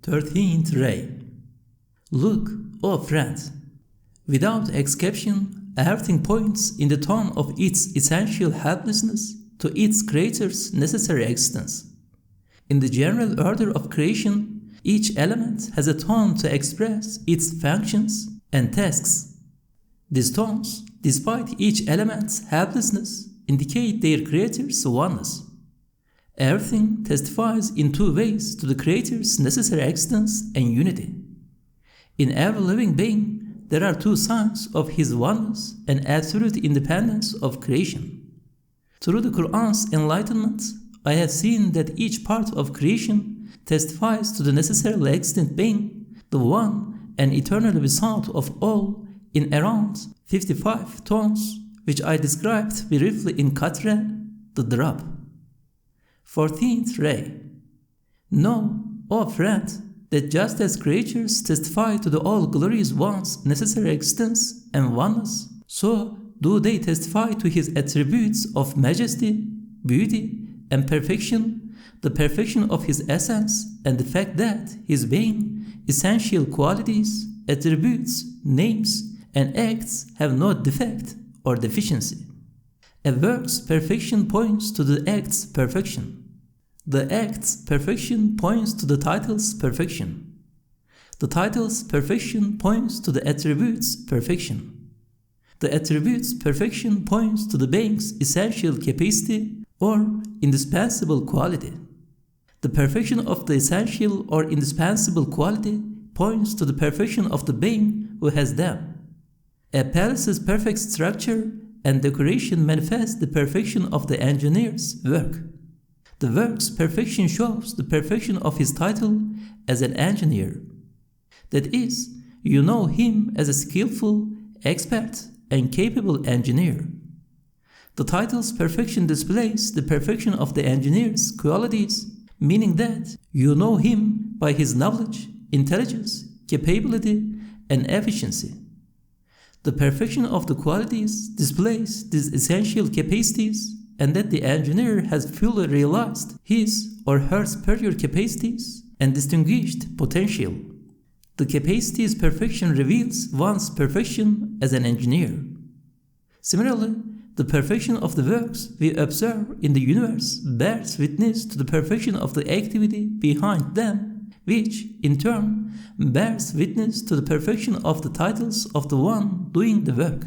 13th Ray. Look, O friend, without exception, everything points in the tone of its essential helplessness to its creator's necessary existence. In the general order of creation, each element has a tone to express its functions and tasks. These tones, despite each element's helplessness, indicate their creator's oneness. Everything testifies in two ways to the creator's necessary existence and unity. In every living being, there are two signs of his oneness and absolute independence of creation. Through the Qur'an's enlightenment, I have seen that each part of creation testifies to the necessarily existent being, the one and eternally without of all, in around 55 tones, which I described briefly in Qatra, the drop. 14th Ray. Know, O friend, that just as creatures testify to the all-glorious one's necessary existence and oneness, so do they testify to his attributes of majesty, beauty, and perfection, the perfection of his essence, and the fact that his being, essential qualities, attributes, names, and acts have no defect or deficiency. A work's perfection points to the act's perfection. The act's perfection points to the title's perfection. The title's perfection points to the attribute's perfection. The attribute's perfection points to the being's essential capacity or indispensable quality. The perfection of the essential or indispensable quality points to the perfection of the being who has them. A palace's perfect structure and decoration manifest the perfection of the engineer's work. The work's perfection shows the perfection of his title as an engineer. That is, you know him as a skillful, expert, and capable engineer. The title's perfection displays the perfection of the engineer's qualities, meaning that you know him by his knowledge, intelligence, capability, and efficiency. The perfection of the qualities displays these essential capacities, and that the engineer has fully realized his or her superior capacities and distinguished potential. The capacity's perfection reveals one's perfection as an engineer. Similarly, the perfection of the works we observe in the universe bears witness to the perfection of the activity behind them, which, in turn, bears witness to the perfection of the titles of the one doing the work.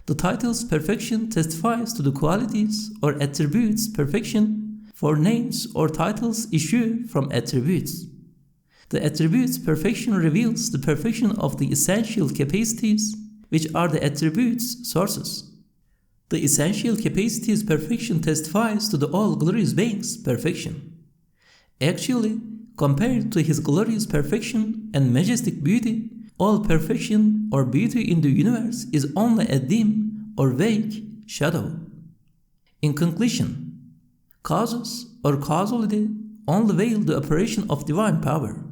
The title's perfection testifies to the qualities or attributes' perfection, for names or titles issue from attributes. The attributes' perfection reveals the perfection of the essential capacities, which are the attributes' sources. The essential capacities' perfection testifies to the all-glorious being's perfection. Actually, compared to his glorious perfection and majestic beauty, all perfection or beauty in the universe is only a dim or vague shadow. In conclusion, causes or causality only veil the operation of divine power.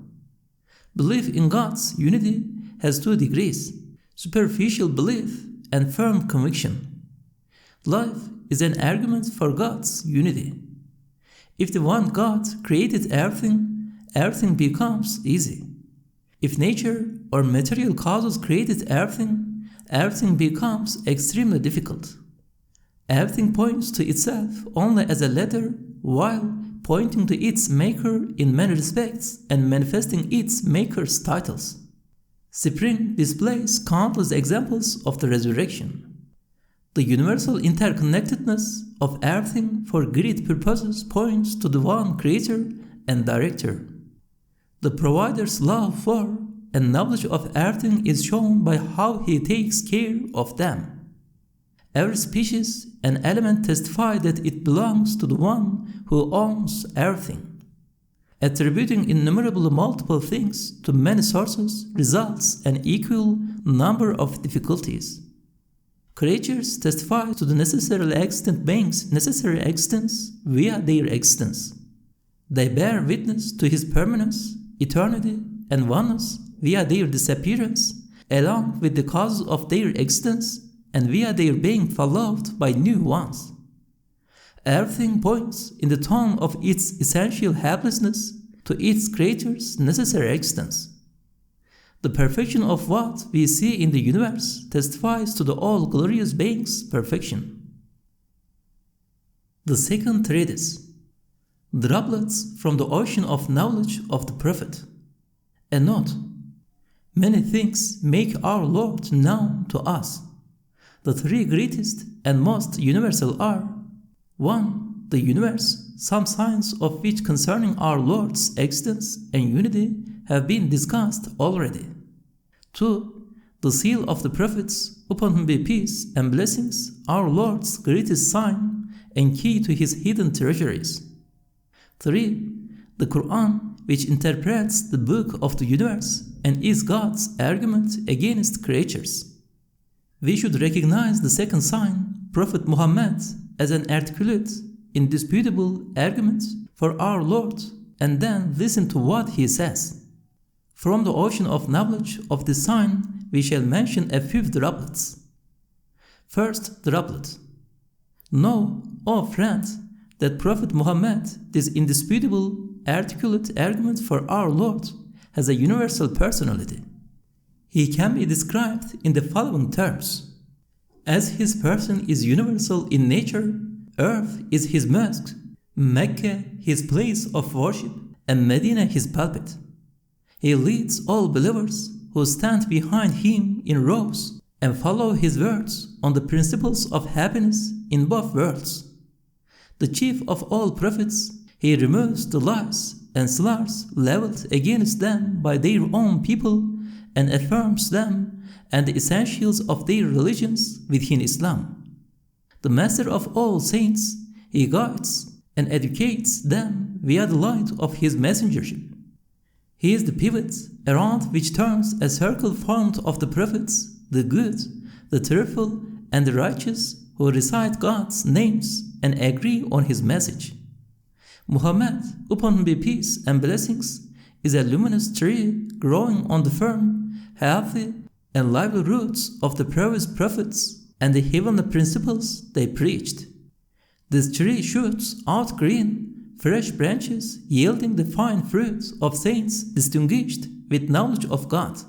Belief in God's unity has two degrees: superficial belief and firm conviction. Life is an argument for God's unity. If the one God created everything, everything becomes easy. If nature or material causes created everything, everything becomes extremely difficult. Everything points to itself only as a ladder, while pointing to its maker in many respects and manifesting its maker's titles. Spring displays countless examples of the resurrection. The universal interconnectedness of everything for great purposes points to the one creator and director. The provider's love for and knowledge of everything is shown by how he takes care of them. Every species and element testify that it belongs to the one who owns everything. Attributing innumerable multiple things to many sources results in an equal number of difficulties. Creatures testify to the necessarily existent being's necessary existence via their existence. They bear witness to his permanence, eternity, and oneness via their disappearance, along with the causes of their existence and via their being followed by new ones. Everything points in the tone of its essential helplessness to its creator's necessary existence. The perfection of what we see in the universe testifies to the all-glorious being's perfection. The second treatise, Droplets from the Ocean of Knowledge of the Prophet. A note: many things make our Lord known to us. The three greatest and most universal are: 1. The universe, some signs of which concerning our Lord's existence and unity have been discussed already. 2. The seal of the prophets, upon whom be peace and blessings, our Lord's greatest sign and key to his hidden treasuries. 3. The Qur'an, which interprets the book of the universe and is God's argument against creatures. We should recognize the second sign, Prophet Muhammad, as an articulate, indisputable argument for our Lord, and then listen to what he says. From the ocean of knowledge of this sign, we shall mention a few droplets. First droplet. Know, O friend, that Prophet Muhammad, this indisputable, articulate argument for our Lord, has a universal personality. He can be described in the following terms. As his person is universal in nature, earth is his mosque, Mecca his place of worship, and Medina his pulpit. He leads all believers who stand behind him in rows and follow his words on the principles of happiness in both worlds. The chief of all prophets, he removes the lies and slurs leveled against them by their own people and affirms them and the essentials of their religions within Islam. The master of all saints, he guides and educates them via the light of his messengership. He is the pivot around which turns a circle formed of the prophets, the good, the truthful, and the righteous who recite God's names and agree on his message. Muhammad, upon whom be peace and blessings, is a luminous tree growing on the firm, healthy, and lively roots of the previous prophets and the heavenly principles they preached. This tree shoots out green, fresh branches yielding the fine fruit of saints distinguished with knowledge of God.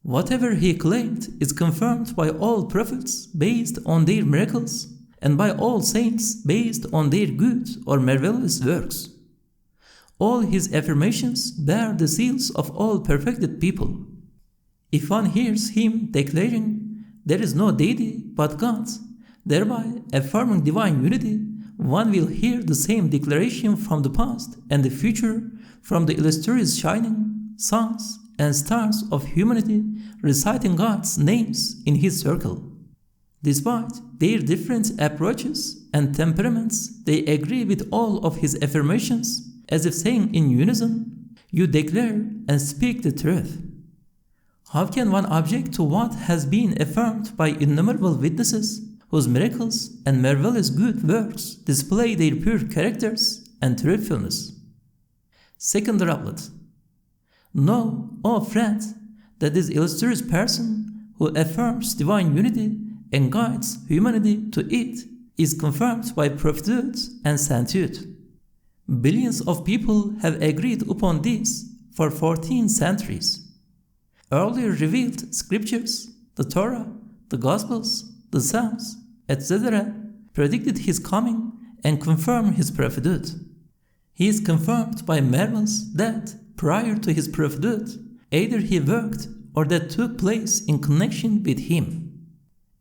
Whatever he claimed is confirmed by all prophets based on their miracles, and by all saints based on their good or marvelous works. All his affirmations bear the seals of all perfected people. If one hears him declaring, "There is no deity but God," thereby affirming divine unity, one will hear the same declaration from the past and the future from the illustrious shining suns and stars of humanity reciting God's names in his circle. Despite their different approaches and temperaments, they agree with all of his affirmations, as if saying in unison, "You declare and speak the truth." How can one object to what has been affirmed by innumerable witnesses, whose miracles and marvelous good works display their pure characters and truthfulness? Second droplet. Know, O friend, that this illustrious person who affirms divine unity and guides humanity to it is confirmed by prophethood and sainthood. Billions of people have agreed upon this for 14 centuries. Earlier revealed scriptures, the Torah, the Gospels, the Psalms, etc., predicted his coming and confirmed his prophethood. He is confirmed by marvels that, prior to his prophethood, either he worked or that took place in connection with him.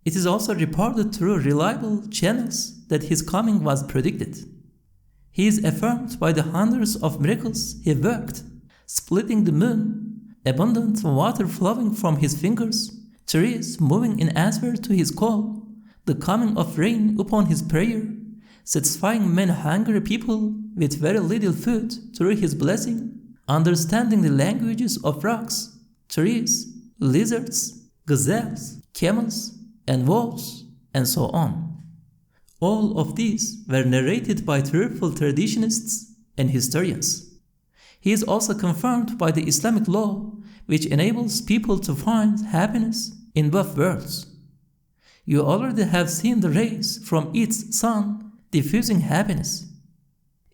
It is also reported through reliable channels that his coming was predicted. He is affirmed by the hundreds of miracles he worked, splitting the moon, abundant water flowing from his fingers, trees moving in answer to his call, the coming of rain upon his prayer, satisfying many hungry people with very little food through his blessing, understanding the languages of rocks, trees, lizards, gazelles, camels, and wolves, and so on. All of these were narrated by truthful traditionists and historians. He is also confirmed by the Islamic law, which enables people to find happiness in both worlds. You already have seen the rays from its sun diffusing happiness.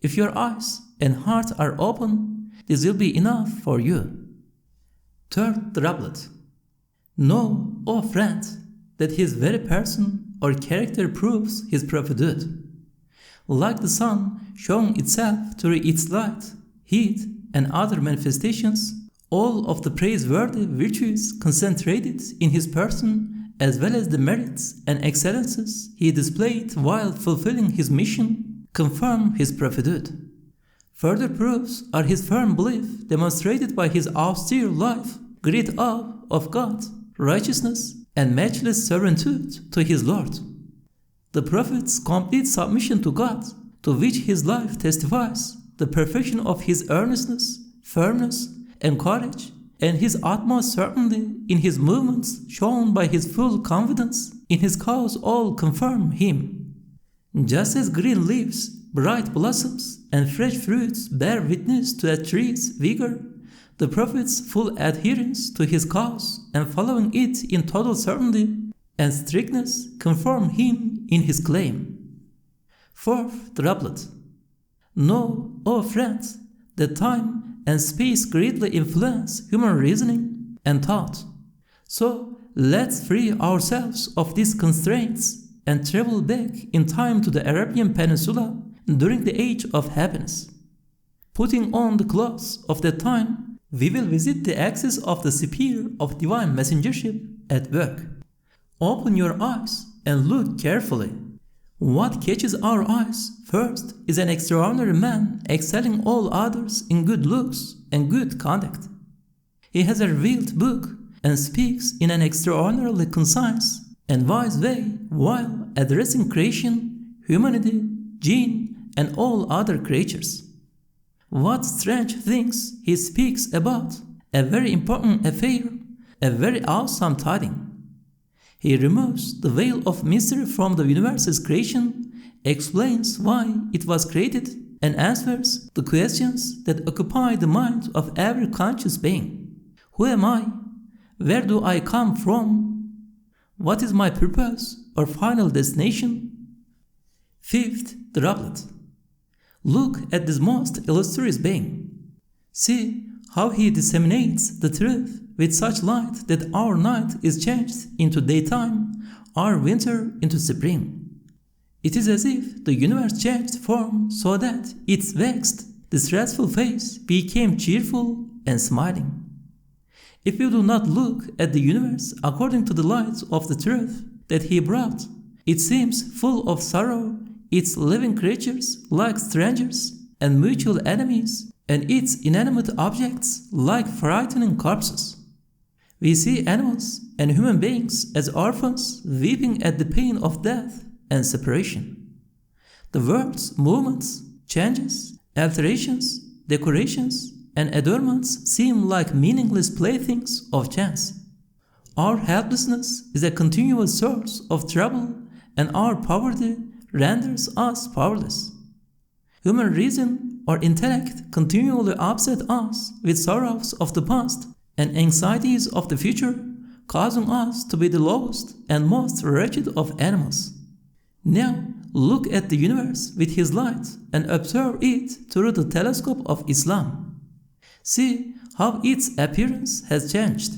If your eyes and heart are open, this will be enough for you. Third doublet. Know, O friend, that his very person or character proves his prophethood. Like the sun showing itself through its light, heat, and other manifestations, all of the praiseworthy virtues concentrated in his person, as well as the merits and excellences he displayed while fulfilling his mission, confirm his prophethood. Further proofs are his firm belief demonstrated by his austere life, great awe of God, righteousness, and matchless servitude to his Lord. The Prophet's complete submission to God, to which his life testifies, the perfection of his earnestness, firmness, and courage, and his utmost certainty in his movements shown by his full confidence in his cause all confirm him. Just as green leaves, bright blossoms, and fresh fruits bear witness to a tree's vigor, the Prophet's full adherence to his cause and following it in total certainty and strictness confirm him in his claim. Fourth doublet. Know, O friends, that time and space greatly influence human reasoning and thought. So let's free ourselves of these constraints and travel back in time to the Arabian Peninsula during the age of happiness. Putting on the clothes of that time, we will visit the axis of the sphere of divine messengership at work. Open your eyes and look carefully. What catches our eyes first is an extraordinary man excelling all others in good looks and good conduct. He has a revealed book and speaks in an extraordinarily concise and wise way while addressing creation, humanity, jinn, and all other creatures. What strange things he speaks about, a very important affair, a very awesome tiding. He removes the veil of mystery from the universe's creation, explains why it was created, and answers the questions that occupy the mind of every conscious being. Who am I? Where do I come from? What is my purpose or final destination? Fifth doublet. Look at this most illustrious being. See how he disseminates the truth with such light that our night is changed into daytime, our winter into spring. It is as if the universe changed form so that its vexed, distressful face became cheerful and smiling. If you do not look at the universe according to the light of the truth that he brought, it seems full of sorrow, its living creatures like strangers and mutual enemies, and its inanimate objects like frightening corpses. We see animals and human beings as orphans weeping at the pain of death and separation. The world's movements, changes, alterations, decorations, and adornments seem like meaningless playthings of chance. Our helplessness is a continuous source of trouble, and our poverty renders us powerless. Human reason or intellect continually upset us with sorrows of the past and anxieties of the future, causing us to be the lowest and most wretched of animals. Now, look at the universe with his light and observe it through the telescope of Islam. See how its appearance has changed.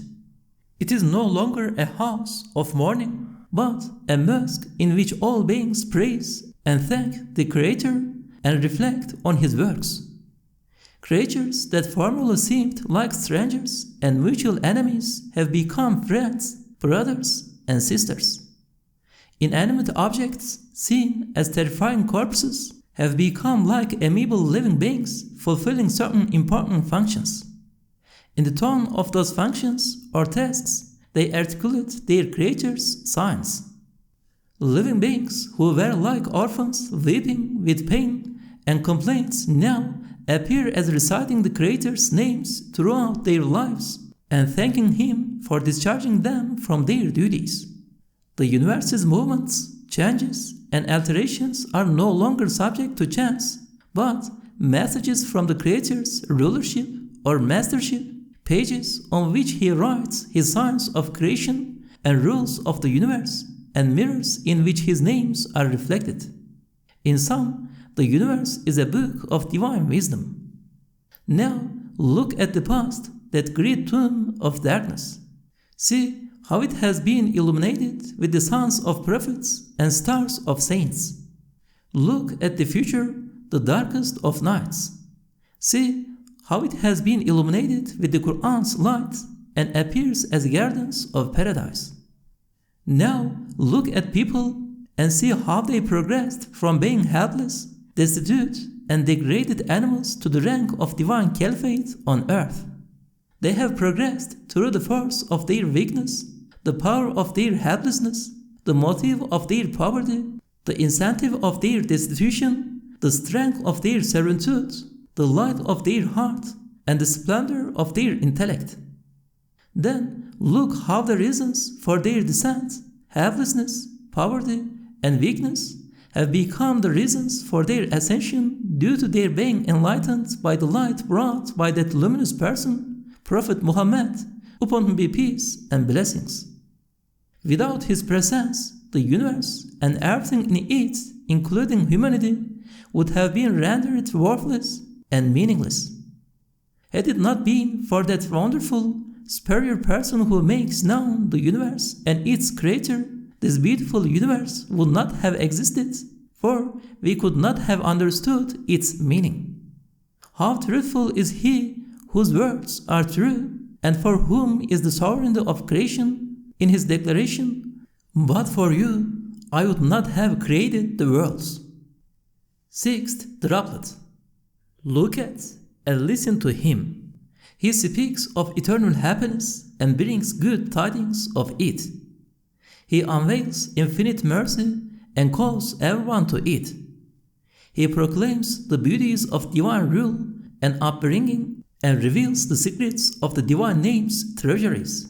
It is no longer a house of mourning, but a mosque in which all beings praise and thank the Creator and reflect on His works. Creatures that formerly seemed like strangers and mutual enemies have become friends, brothers, and sisters. Inanimate objects, seen as terrifying corpses, have become like amiable living beings fulfilling certain important functions. In the tone of those functions or tasks, they articulate their Creator's signs. Living beings who were like orphans weeping with pain and complaints now appear as reciting the Creator's names throughout their lives and thanking Him for discharging them from their duties. The universe's movements, changes, and alterations are no longer subject to chance, but messages from the Creator's rulership or mastership, pages on which He writes His signs of creation and rules of the universe, and mirrors in which His names are reflected. In sum, the universe is a book of divine wisdom. Now, look at the past, that great tomb of darkness. See how it has been illuminated with the suns of prophets and stars of saints. Look at the future, the darkest of nights. See how it has been illuminated with the Qur'an's light and appears as gardens of paradise. Now look at people and see how they progressed from being helpless, destitute, and degraded animals to the rank of divine caliphate on earth. They have progressed through the force of their weakness, the power of their helplessness, the motive of their poverty, the incentive of their destitution, the strength of their servitude, the light of their heart, and the splendor of their intellect. Then look how the reasons for their descent, helplessness, poverty, and weakness have become the reasons for their ascension due to their being enlightened by the light brought by that luminous person, Prophet Muhammad, upon him be peace and blessings. Without his presence, the universe and everything in it, including humanity, would have been rendered worthless and meaningless. Had it not been for that wonderful, superior person who makes known the universe and its creator, this beautiful universe would not have existed, for we could not have understood its meaning. How truthful is he whose words are true, and for whom is the sovereignty of creation in his declaration, "But for you, I would not have created the worlds." Sixth droplet. Look at and listen to him. He speaks of eternal happiness and brings good tidings of it. He unveils infinite mercy and calls everyone to it. He proclaims the beauties of divine rule and upbringing and reveals the secrets of the divine name's treasuries.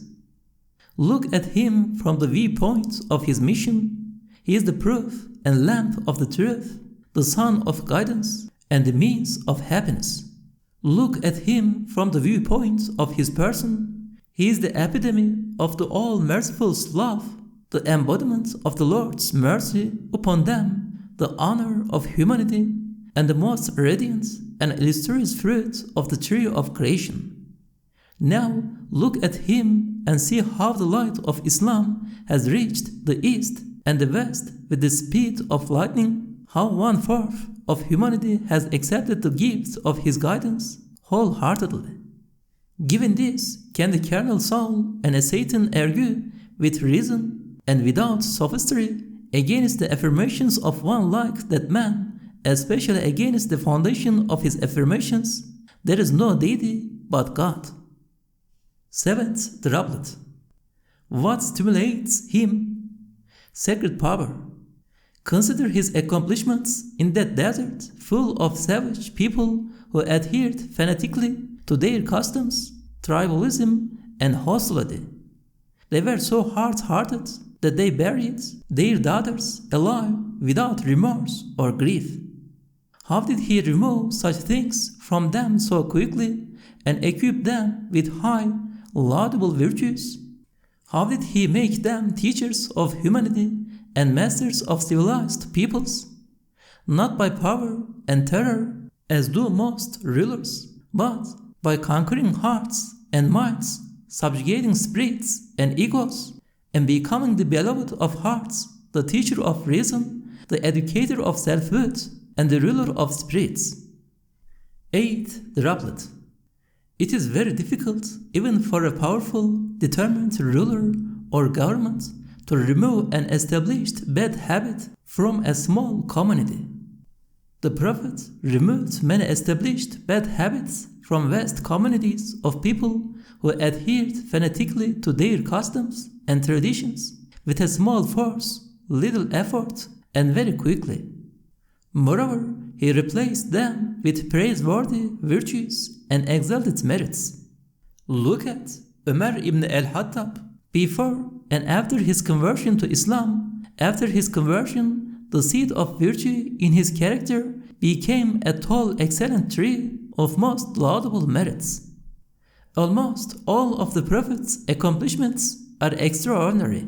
Look at him from the viewpoint of his mission. He is the proof and lamp of the truth, the sun of guidance, and the means of happiness. Look at him from the viewpoint of his person. He is the epitome of the all-merciful love, the embodiment of the Lord's mercy upon them, the honor of humanity, and the most radiant and illustrious fruit of the tree of creation. Now look at him and see how the light of Islam has reached the east and the west with the speed of lightning, how 1/4 of humanity has accepted the gift of his guidance wholeheartedly. Given this, can the carnal soul and a Satan argue with reason and without sophistry against the affirmations of one like that man, especially against the foundation of his affirmations, there is no deity but God? Seventh droplet. What stimulates him? Sacred power. Consider his accomplishments in that desert full of savage people who adhered fanatically to their customs, tribalism, and hostility. They were so hard-hearted that they buried their daughters alive without remorse or grief. How did he remove such things from them so quickly and equip them with high, laudable virtues? How did he make them teachers of humanity and masters of civilized peoples? Not by power and terror, as do most rulers, but by conquering hearts and minds, subjugating spirits and egos, and becoming the beloved of hearts, the teacher of reason, the educator of selfhood, and the ruler of spirits. Eighth droplet. It is very difficult, even for a powerful, determined ruler or government, to remove an established bad habit from a small community. The Prophet removed many established bad habits from vast communities of people who adhered fanatically to their customs and traditions with a small force, little effort, and very quickly. Moreover, he replaced them with praiseworthy virtues and exalted merits. Look at Umar ibn al-Khattab before and after his conversion to Islam. After his conversion, the seed of virtue in his character became a tall, excellent tree of most laudable merits. Almost all of the Prophet's accomplishments are extraordinary.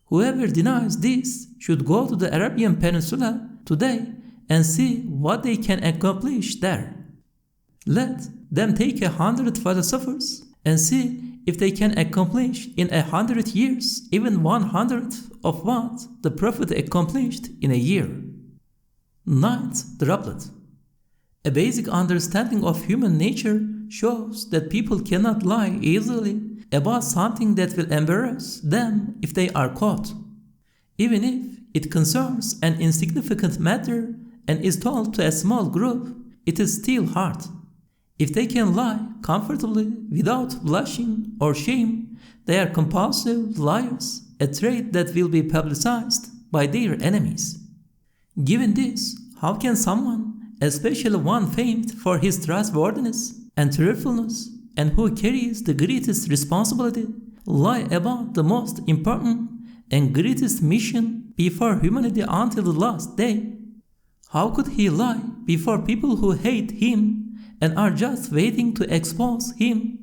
Whoever denies this should go to the Arabian Peninsula today and see what they can accomplish there. Let them take 100 philosophers and see if they can accomplish in 100 years even 100th of what the Prophet accomplished in a year. Ninth droplet. A basic understanding of human nature shows that people cannot lie easily about something that will embarrass them if they are caught. Even if it concerns an insignificant matter and is told to a small group, it is still hard. If they can lie comfortably without blushing or shame, they are compulsive liars, a trait that will be publicized by their enemies. Given this, how can someone, especially one famed for his trustworthiness and truthfulness, and who carries the greatest responsibility, lie about the most important and greatest mission before humanity until the last day? How could he lie before people who hate him and are just waiting to expose him?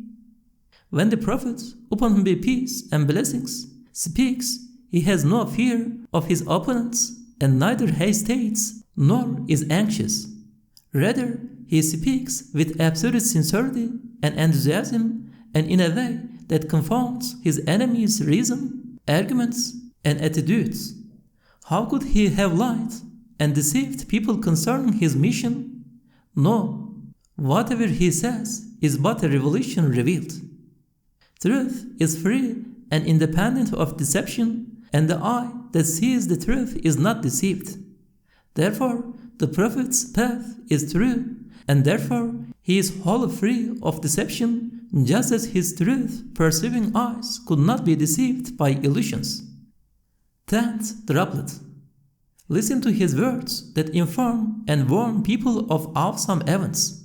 When the Prophet, upon him be peace and blessings, speaks, he has no fear of his opponents and neither hesitates nor is anxious. Rather, he speaks with absolute sincerity and enthusiasm and in a way that confounds his enemies' reason, arguments, and attitudes. How could he have lied and deceived people concerning his mission? No, whatever he says is but a revelation revealed. Truth is free and independent of deception, and the eye that sees the truth is not deceived. Therefore, the Prophet's path is true, and therefore he is wholly free of deception, just as his truth-perceiving eyes could not be deceived by illusions. 10th droplet. Listen to his words that inform and warn people of awesome events.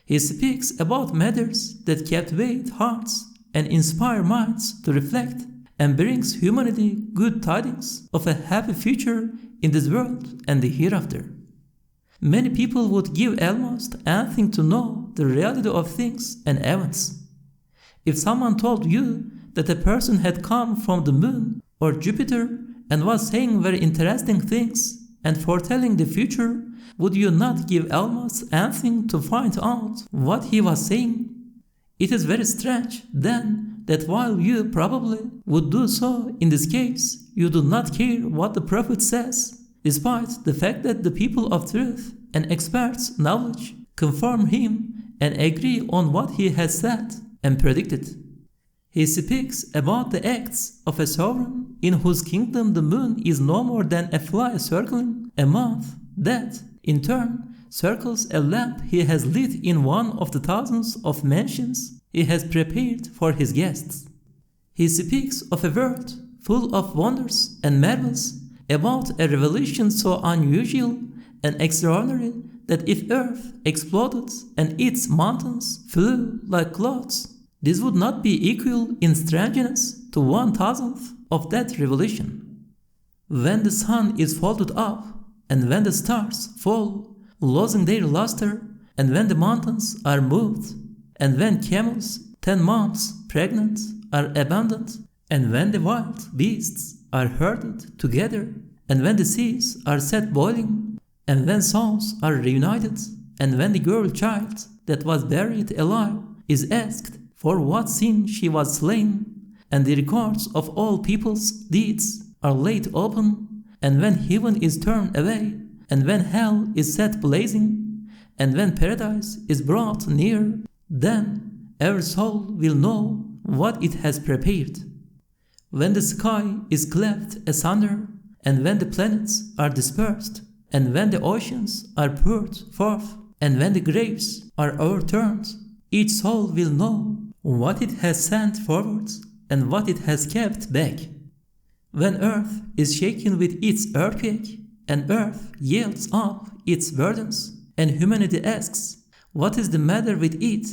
He speaks about matters that captivate hearts and inspire minds to reflect, and brings humanity good tidings of a happy future in this world and the hereafter. Many people would give almost anything to know the reality of things and events. If someone told you that a person had come from the moon or Jupiter and was saying very interesting things and foretelling the future, would you not give almost anything to find out what he was saying? It is very strange, then, that while you probably would do so in this case, you do not care what the Prophet says, despite the fact that the people of truth and experts' knowledge confirm him and agree on what he has said and predicted. He speaks about the acts of a sovereign in whose kingdom the moon is no more than a fly circling a month that, in turn, circles a lamp he has lit in one of the thousands of mansions he has prepared for his guests. He speaks of a world full of wonders and marvels, about a revelation so unusual and extraordinary that if earth exploded and its mountains flew like clouds, this would not be equal in strangeness to 1,000th of that revelation. When the sun is folded up, and when the stars fall, losing their luster, and when the mountains are moved, and when camels 10 months pregnant are abandoned, and when the wild beasts are herded together, and when the seas are set boiling, and when souls are reunited, and when the girl child that was buried alive is asked for what sin she was slain, and the records of all people's deeds are laid open, and when heaven is turned away, and when hell is set blazing, and when paradise is brought near, then every soul will know what it has prepared. When the sky is cleft asunder, and when the planets are dispersed, and when the oceans are poured forth, and when the graves are overturned, each soul will know what it has sent forward and what it has kept back. When earth is shaken with its earthquake, and earth yields up its burdens, and humanity asks, what is the matter with it?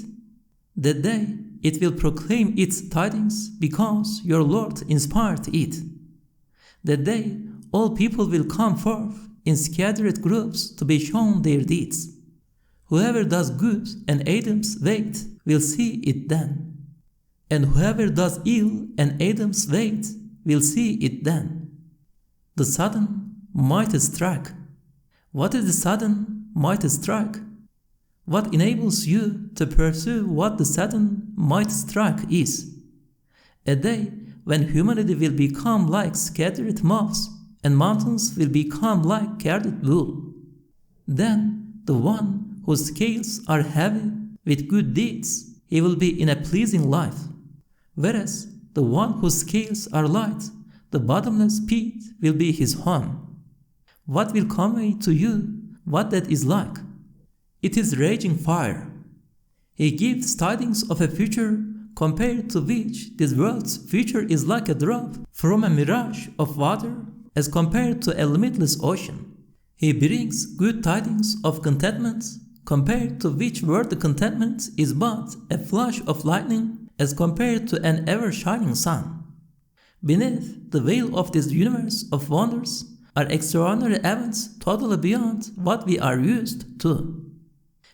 That day it will proclaim its tidings because your Lord inspired it. That day all people will come forth in scattered groups to be shown their deeds. Whoever does good and Adam's weight will see it then. And whoever does ill and Adam's weight will see it then. The sudden might strike. What is the sudden might strike? What enables you to pursue what the sudden might strike is a day when humanity will become like scattered moths and mountains will become like carded wool. Then the one whose scales are heavy with good deeds, he will be in a pleasing life, whereas the one whose scales are light, the bottomless pit will be his home. What will convey to you what that is like? It is raging fire. He gives tidings of a future compared to which this world's future is like a drop from a mirage of water as compared to a limitless ocean. He brings good tidings of contentment compared to which worldly contentment is but a flash of lightning as compared to an ever-shining sun. Beneath the veil of this universe of wonders are extraordinary events totally beyond what we are used to.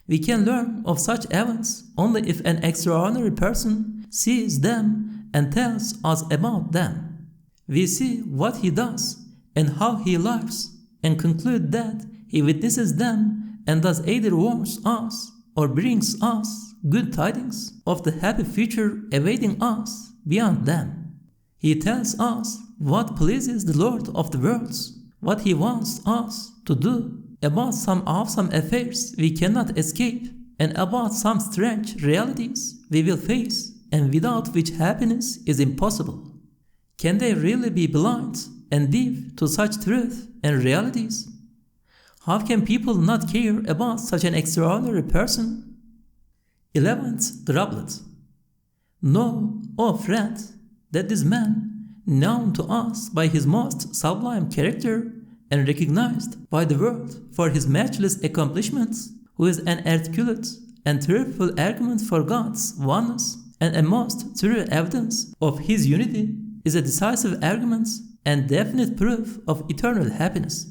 We can learn of such events only if an extraordinary person sees them and tells us about them. We see what he does and how he lives and conclude that he witnesses them and thus either warns us or brings us good tidings of the happy future awaiting us beyond them. He tells us what pleases the Lord of the worlds, what he wants us to do, about some awesome affairs we cannot escape, and about some strange realities we will face and without which happiness is impossible. Can they really be blind and deaf to such truth and realities? How can people not care about such an extraordinary person? 11th Droplet. Know, O friend, that this man, known to us by his most sublime character and recognized by the world for his matchless accomplishments, who is an articulate and truthful argument for God's oneness and a most true evidence of his unity, is a decisive argument and definite proof of eternal happiness.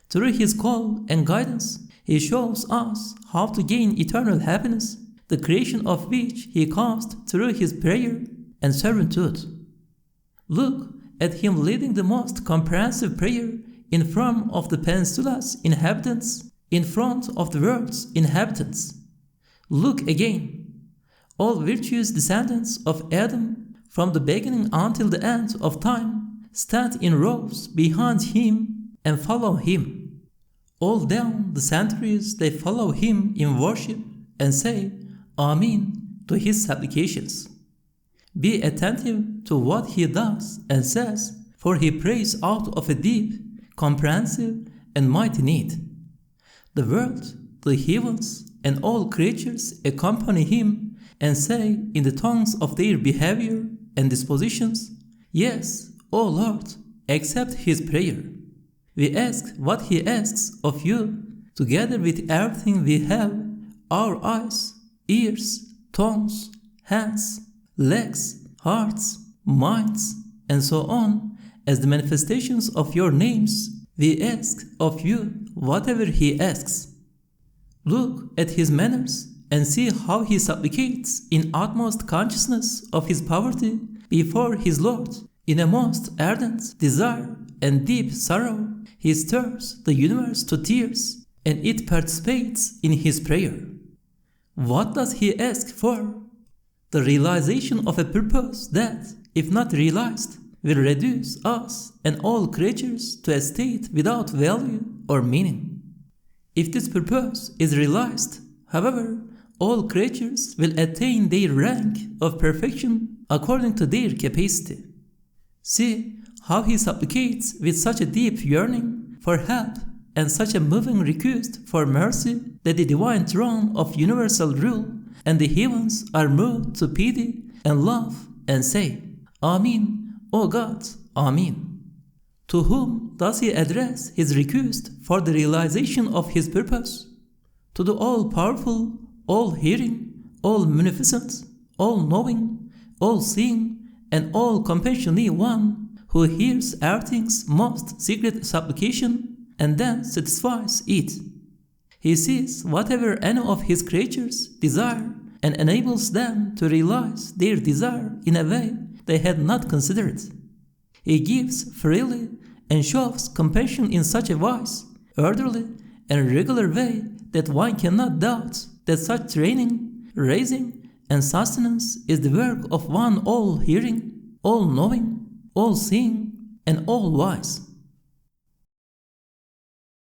Through his call and guidance, he shows us how to gain eternal happiness, the creation of which he caused through his prayer and servitude. Look at him leading the most comprehensive prayer in front of the peninsula's inhabitants, in front of the world's inhabitants. Look again. All virtuous descendants of Adam, from the beginning until the end of time, stand in rows behind him and follow him. All down the centuries they follow him in worship and say Amen to his supplications. Be attentive to what he does and says, for he prays out of a deep, comprehensive, and mighty need. The world, the heavens, and all creatures accompany him and say in the tongues of their behavior and dispositions, Yes, O Lord, accept his prayer. We ask what he asks of you, together with everything we have, our eyes, ears, tongues, hands, legs, hearts, minds, and so on, as the manifestations of your names. We ask of you whatever he asks. Look at his manners and see how he supplicates in utmost consciousness of his poverty before his Lord. In a most ardent desire and deep sorrow, he stirs the universe to tears, and it participates in his prayer. What does he ask for? The realization of a purpose that, if not realized, will reduce us and all creatures to a state without value or meaning. If this purpose is realized, however, all creatures will attain their rank of perfection according to their capacity. See how he supplicates with such a deep yearning for help and such a moving request for mercy that the divine throne of universal rule and the heavens are moved to pity and love and say, Amen, O God, Amen. To whom does he address his request for the realization of his purpose? To the all-powerful, all-hearing, all-munificent, all-knowing, all-seeing, and all-compassionate one who hears everything's most secret supplication and then satisfies it. He sees whatever any of his creatures desire and enables them to realize their desire in a way they had not considered. He gives freely and shows compassion in such a wise, orderly, and regular way that one cannot doubt that such training, raising, and sustenance is the work of one all-hearing, all-knowing, all-seeing, and all-wise.